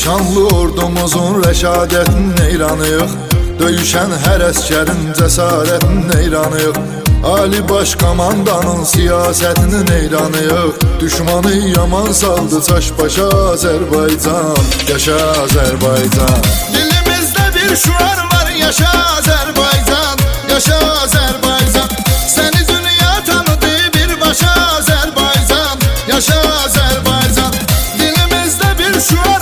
şanlı ordumuzun rəşadətin eyranıyıq. Döyüşən hər əskərin cəsarətin eyranıyıq. Ali baş komandanın siyasətinin eyranıyıq. Düşmanı yaman saldı çaş başa Azərbaycan. Yaşa Azərbaycan. Dilimizdə bir şuar var, yaşa Azərbaycan. Yaşa Azərbaycan. Səni dünya tanıdı birbaşa Azərbaycan. Yaşa Azərbaycan. Dilimizdə bir şuar